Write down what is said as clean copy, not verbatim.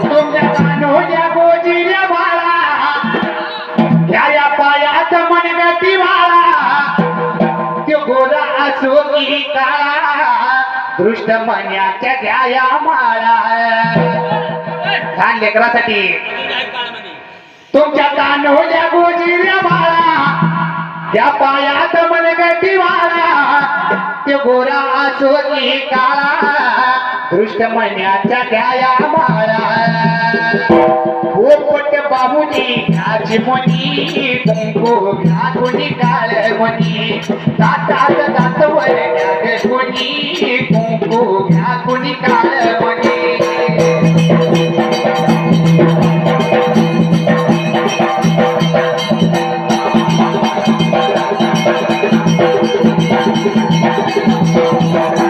तुमच्या कान्होच्या गोजील्या बाळा या पायात मनगती वाळा त्यो गोरा असो की काळा दृष्ट मन्याच्या द्याया माळा छान लेकरासाठी तुमच्या कान्होच्या गोजील्या बाळा या पायात मनगती वाळा त्यो गोरा असो की काळा दृष्ट मन्याच्या द्याया माळा पोपट बाबुनी घ्याची मनी कुंकू घ्या कोणी काळ मनी दातात दातवर घ्या कोणी कुंकू घ्या कोणी काळ मनी